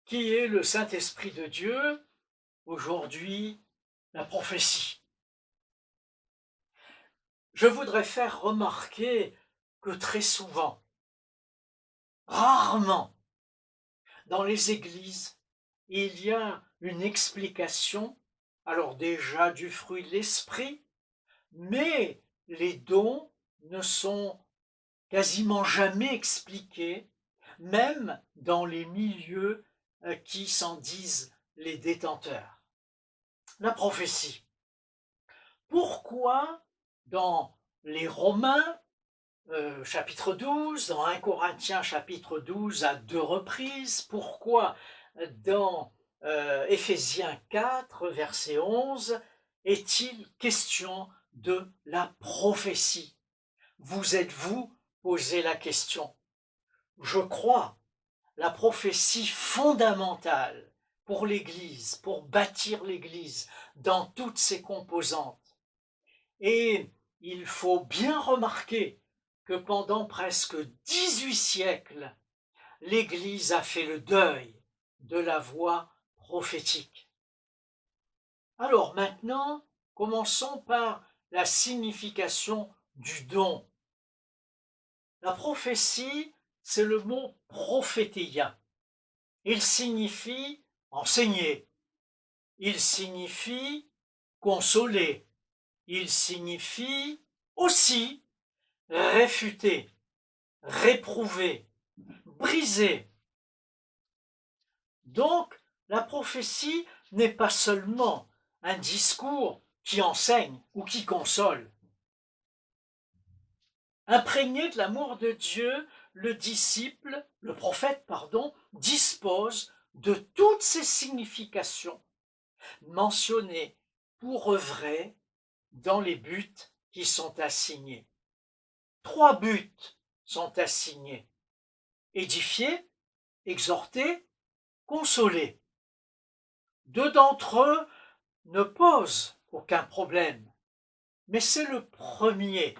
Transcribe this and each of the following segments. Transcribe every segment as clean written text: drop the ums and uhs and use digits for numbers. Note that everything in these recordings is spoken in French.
Qui est le Saint-Esprit de Dieu? Aujourd'hui, la prophétie. Je voudrais faire remarquer que très souvent, rarement, dans les églises, il y a une explication, alors déjà du fruit de l'esprit, mais les dons ne sont quasiment jamais expliqués, même dans les milieux qui s'en disent les détenteurs. La prophétie. Pourquoi dans les Romains, chapitre 12, dans 1 Corinthiens chapitre 12 à deux reprises, pourquoi dans Éphésiens 4 verset 11 est-il question de la prophétie? Vous êtes-vous posé la question? Je crois la prophétie fondamentale pour l'Église, pour bâtir l'Église dans toutes ses composantes. Et il faut bien remarquer que pendant presque 18 siècles, l'Église a fait le deuil de la voix prophétique. Alors maintenant, commençons par la signification du don. La prophétie, c'est le mot prophétia. Il signifie enseigner, il signifie consoler, il signifie aussi réfuter, réprouver, briser. Donc, la prophétie n'est pas seulement un discours qui enseigne ou qui console. Imprégné de l'amour de Dieu, le prophète, dispose de toutes ces significations mentionnées pour œuvrer dans les buts qui sont assignés. 3 buts sont assignés: édifier, exhorter, consoler. 2 d'entre eux ne posent aucun problème, mais c'est le premier.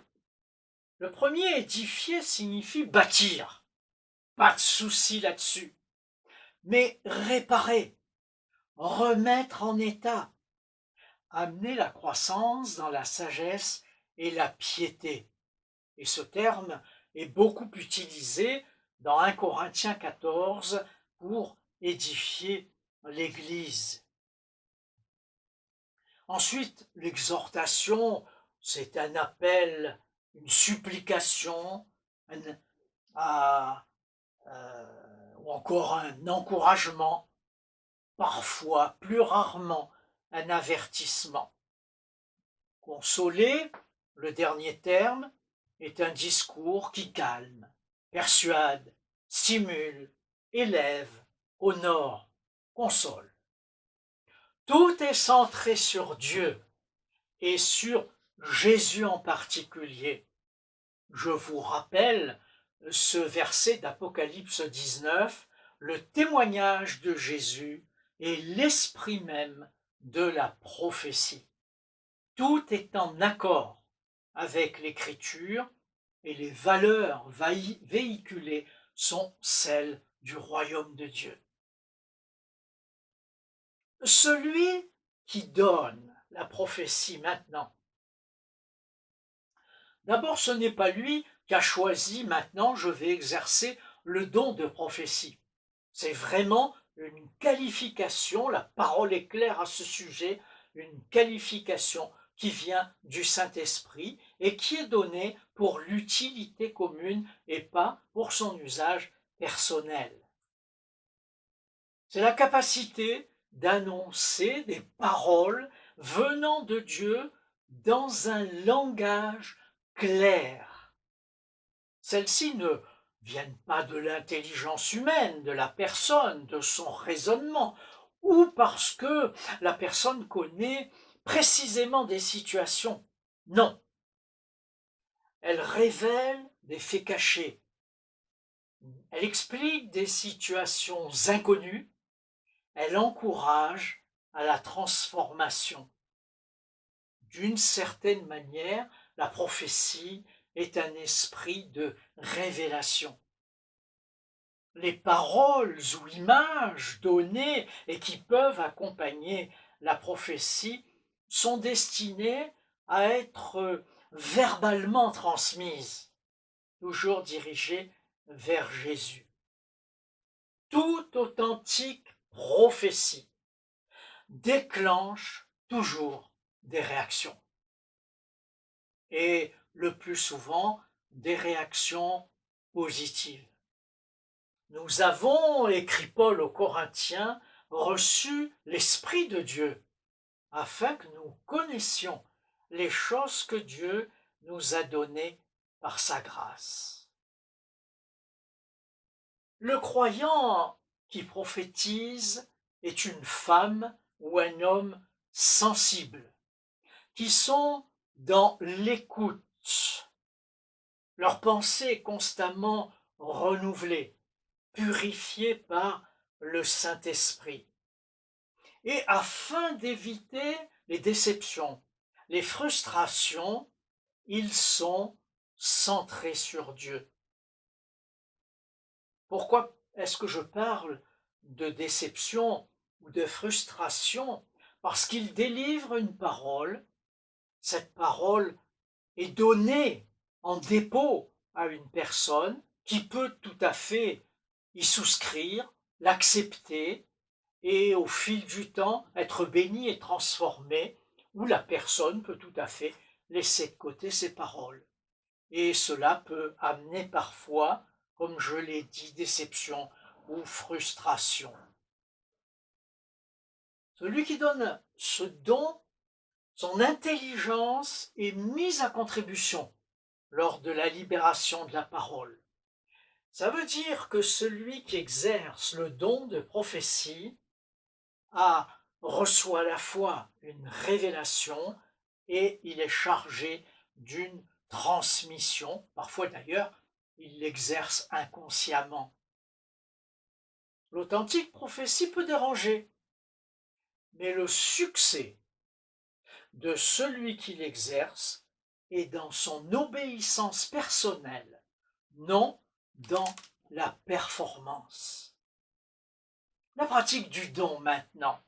Le premier, édifier, signifie bâtir. Pas de souci là-dessus. Mais réparer, remettre en état, amener la croissance dans la sagesse et la piété. Et ce terme est beaucoup utilisé dans 1 Corinthiens 14 pour édifier l'Église. Ensuite, l'exhortation, c'est un appel, une supplication, ou encore un encouragement, parfois, plus rarement, un avertissement. Consoler, le dernier terme, est un discours qui calme, persuade, stimule, élève, honore, console. Tout est centré sur Dieu et sur Jésus en particulier. Je vous rappelle ce verset d'Apocalypse 19, le témoignage de Jésus est l'esprit même de la prophétie. Tout est en accord avec l'Écriture et les valeurs véhiculées sont celles du royaume de Dieu. Celui qui donne la prophétie maintenant, d'abord ce n'est pas lui qui a choisi maintenant je vais exercer le don de prophétie. C'est vraiment une qualification, la parole est claire à ce sujet, une qualification qui vient du Saint-Esprit et qui est donnée pour l'utilité commune et pas pour son usage personnel. C'est la capacité d'annoncer des paroles venant de Dieu dans un langage clair. Celles-ci ne viennent pas de l'intelligence humaine, de la personne, de son raisonnement, ou parce que la personne connaît précisément des situations. Non. Elle révèle des faits cachés. Elle explique des situations inconnues. Elle encourage à la transformation. D'une certaine manière, la prophétie est un esprit de révélation. les paroles ou images données et qui peuvent accompagner la prophétie sont destinées à être verbalement transmises, toujours dirigées vers Jésus. Toute authentique prophétie déclenche toujours des réactions. Et le plus souvent, des réactions positives. Nous avons, écrit Paul aux Corinthiens, reçu l'Esprit de Dieu, afin que nous connaissions les choses que Dieu nous a données par sa grâce. Le croyant qui prophétise est une femme ou un homme sensible, qui sont dans l'écoute, leur pensée est constamment renouvelée, purifiée par le Saint-Esprit. Et afin d'éviter les déceptions, les frustrations, ils sont centrés sur Dieu. Pourquoi est-ce que je parle de déception ou de frustration? Parce qu'ils délivrent une parole, cette parole est donnée en dépôt à une personne qui peut tout à fait y souscrire, l'accepter et au fil du temps être bénie et transformée, ou la personne peut tout à fait laisser de côté ses paroles. Et cela peut amener parfois, comme je l'ai dit, déception ou frustration. Celui qui donne ce don, son intelligence est mise à contribution lors de la libération de la parole. Ça veut dire que celui qui exerce le don de prophétie reçoit à la fois une révélation et il est chargé d'une transmission. Parfois d'ailleurs, il l'exerce inconsciemment. L'authentique prophétie peut déranger, mais le succès de celui qui l'exerce est dans son obéissance personnelle, non dans la performance. La pratique du don maintenant.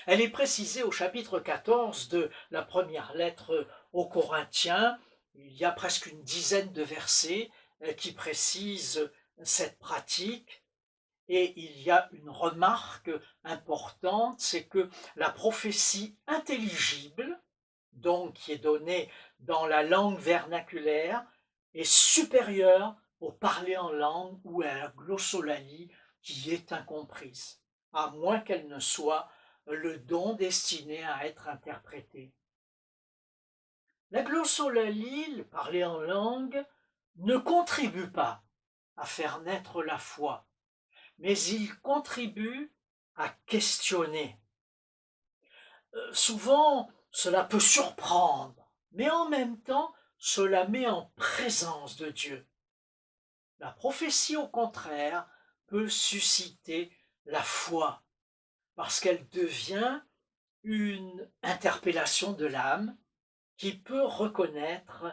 Elle est précisée au chapitre 14 de la première lettre aux Corinthiens. Il y a presque une dizaine de versets qui précisent cette pratique. Et il y a une remarque importante, c'est que la prophétie intelligible, donc qui est donnée dans la langue vernaculaire, est supérieure au parler en langue ou à la glossolalie qui est incomprise, à moins qu'elle ne soit le don destiné à être interprété. La glossolalie, le parler en langue, ne contribue pas à faire naître la foi, mais il contribue à questionner. Souvent, cela peut surprendre, mais en même temps, cela met en présence de Dieu. La prophétie, au contraire, peut susciter la foi, parce qu'elle devient une interpellation de l'âme qui peut reconnaître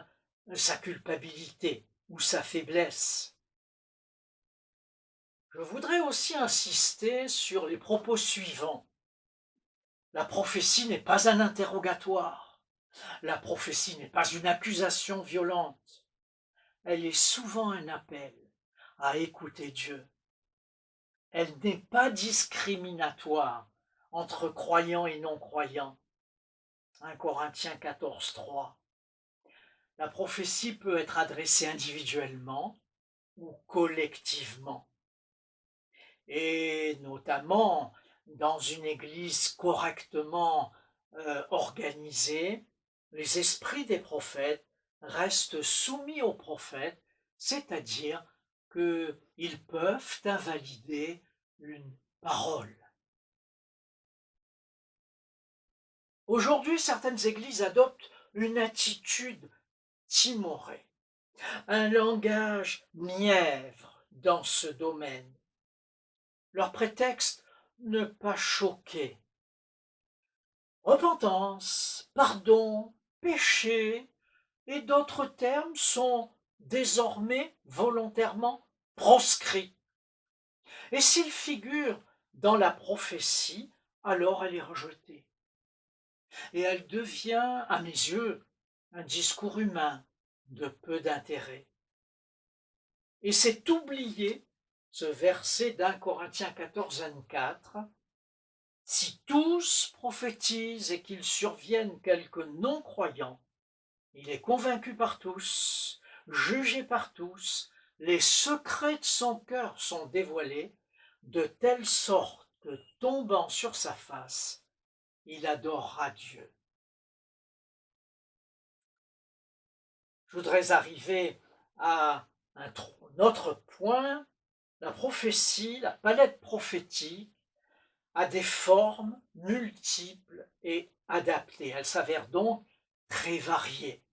sa culpabilité ou sa faiblesse. Je voudrais aussi insister sur les propos suivants. La prophétie n'est pas un interrogatoire. La prophétie n'est pas une accusation violente. Elle est souvent un appel à écouter Dieu. Elle n'est pas discriminatoire entre croyants et non-croyants. 1 Corinthiens 14, 3. La prophétie peut être adressée individuellement ou collectivement. Et notamment dans une église correctement organisée, les esprits des prophètes restent soumis aux prophètes, c'est-à-dire qu'ils peuvent invalider une parole. Aujourd'hui, certaines églises adoptent une attitude timorée, un langage mièvre dans ce domaine. Leur prétexte, ne pas choquer. Repentance, pardon, péché et d'autres termes sont désormais volontairement proscrit. Et s'il figure dans la prophétie, alors elle est rejetée. Et elle devient, à mes yeux, un discours humain de peu d'intérêt. Et c'est oublier ce verset d'1 Corinthiens 14, 24. Si tous prophétisent et qu'il survienne quelques non-croyants, il est convaincu par tous, jugé par tous, les secrets de son cœur sont dévoilés, de telle sorte que, tombant sur sa face, il adorera Dieu. Je voudrais arriver à un autre point. La prophétie, la palette prophétique, a des formes multiples et adaptées. Elle s'avère donc très variée.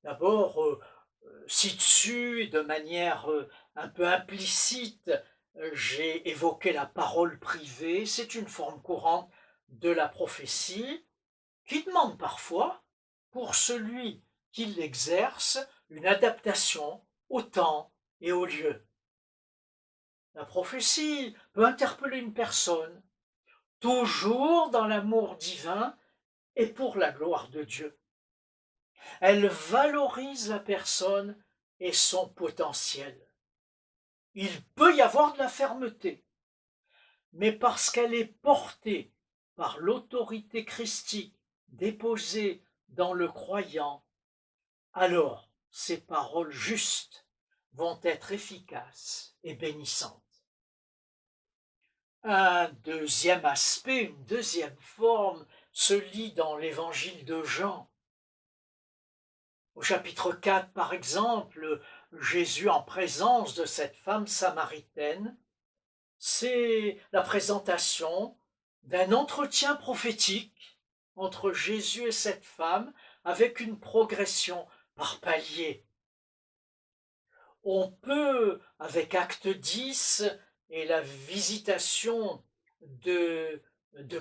D'abord, ci-dessus, de manière un peu implicite, j'ai évoqué la parole privée. C'est une forme courante de la prophétie qui demande parfois, pour celui qui l'exerce, une adaptation au temps et au lieu. La prophétie peut interpeller une personne, toujours dans l'amour divin et pour la gloire de Dieu. Elle valorise la personne et son potentiel. Il peut y avoir de la fermeté, mais parce qu'elle est portée par l'autorité christique déposée dans le croyant, alors ces paroles justes vont être efficaces et bénissantes. Un deuxième aspect, une deuxième forme se lit dans l'évangile de Jean. Au chapitre 4, par exemple, Jésus en présence de cette femme samaritaine, c'est la présentation d'un entretien prophétique entre Jésus et cette femme avec une progression par paliers. On peut, avec Acte 10 et la visitation de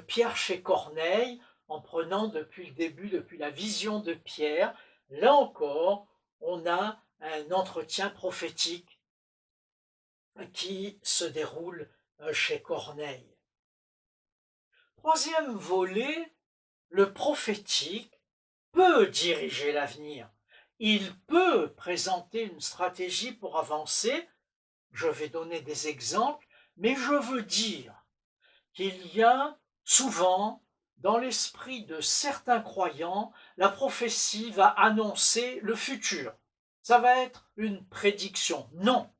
Pierre chez Corneille, en prenant depuis le début, depuis la vision de Pierre, là encore, on a un entretien prophétique qui se déroule chez Corneille. Troisième volet, le prophétique peut diriger l'avenir. Il peut présenter une stratégie pour avancer. Je vais donner des exemples, mais je veux dire qu'il y a souvent, dans l'esprit de certains croyants, la prophétie va annoncer le futur. Ça va être une prédiction. Non,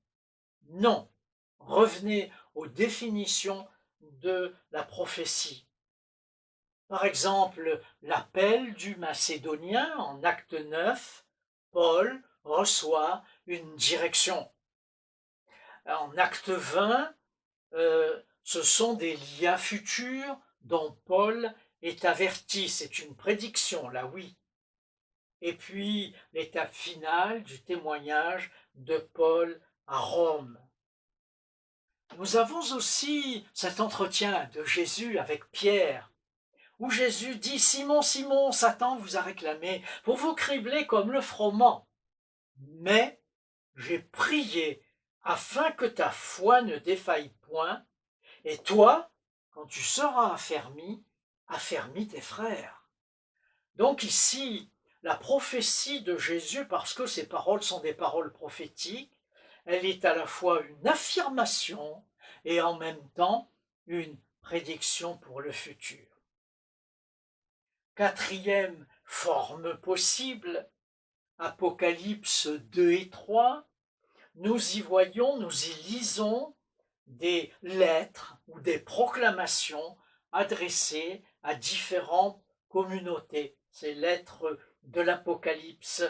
non. Revenez aux définitions de la prophétie. Par exemple, l'appel du Macédonien en Acte 9, Paul reçoit une direction. En Acte 20, ce sont des liens futurs dont Paul est averti. C'est une prédiction, là oui. Et puis l'étape finale du témoignage de Paul à Rome. Nous avons aussi cet entretien de Jésus avec Pierre, où Jésus dit « Simon, Simon, Satan vous a réclamé pour vous cribler comme le froment. Mais j'ai prié afin que ta foi ne défaille point, et toi, quand tu seras affermi, affermis tes frères. » Donc ici, la prophétie de Jésus, parce que ces paroles sont des paroles prophétiques, elle est à la fois une affirmation et en même temps une prédiction pour le futur. Quatrième forme possible, Apocalypse 2 et 3, nous y voyons, nous y lisons des lettres ou des proclamations adressées à différentes communautés, ces lettres de l'Apocalypse.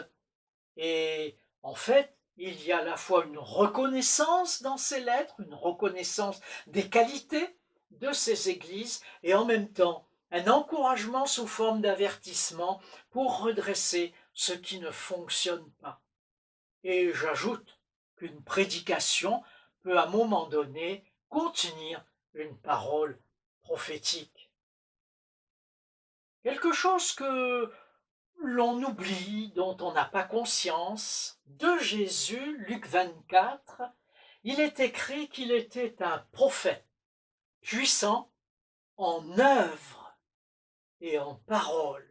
Et en fait, il y a à la fois une reconnaissance dans ces lettres, une reconnaissance des qualités de ces églises, et en même temps un encouragement sous forme d'avertissement pour redresser ce qui ne fonctionne pas. Et j'ajoute qu'une prédication peut à un moment donné contenir une parole prophétique. Quelque chose que l'on oublie, dont on n'a pas conscience. De Jésus, Luc 24, il est écrit qu'il était un prophète puissant en œuvre et en parole.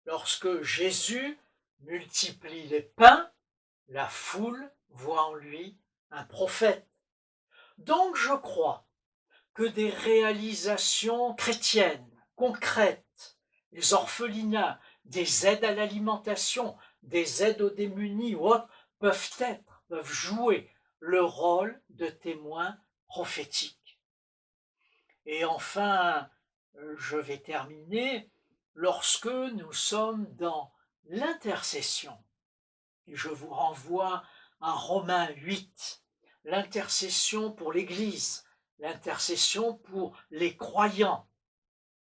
Lorsque Jésus multiplie les pains, la foule voit en lui un prophète. Donc je crois que des réalisations chrétiennes, concrètes, les orphelinats, des aides à l'alimentation, des aides aux démunis ou autres, peuvent jouer le rôle de témoins prophétiques. Et enfin, je vais terminer, lorsque nous sommes dans l'intercession, et je vous renvoie à Romains 8, l'intercession pour l'Église, l'intercession pour les croyants.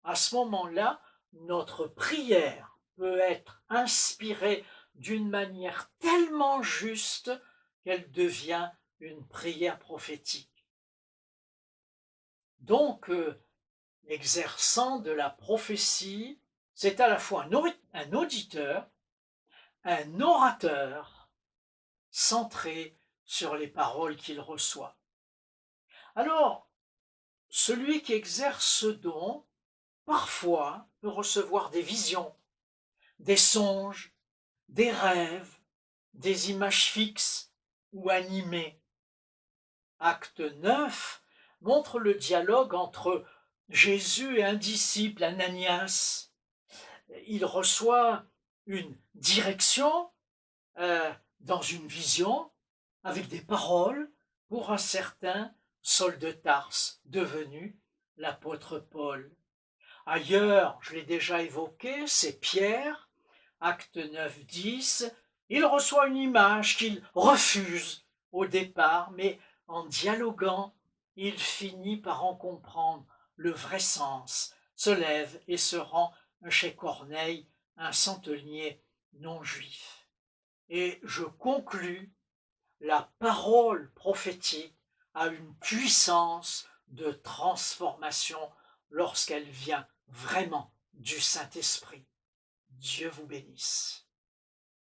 À ce moment-là, notre prière peut être inspirée d'une manière tellement juste qu'elle devient une prière prophétique. Donc, l'exerçant de la prophétie, c'est à la fois un auditeur, un orateur, centré sur les paroles qu'il reçoit. Alors, celui qui exerce ce don, parfois, peut recevoir des visions, des songes, des rêves, des images fixes ou animées. Acte 9 montre le dialogue entre Jésus et un disciple, Ananias. Il reçoit une direction dans une vision avec des paroles pour un certain Saul de Tarse, devenu l'apôtre Paul. Ailleurs, je l'ai déjà évoqué, c'est Pierre, acte 9, 10, il reçoit une image qu'il refuse au départ, mais en dialoguant, il finit par en comprendre le vrai sens, se lève et se rend chez Corneille, un centenier non juif. Et je conclus, la parole prophétique a une puissance de transformation lorsqu'elle vient vraiment du Saint-Esprit. Dieu vous bénisse.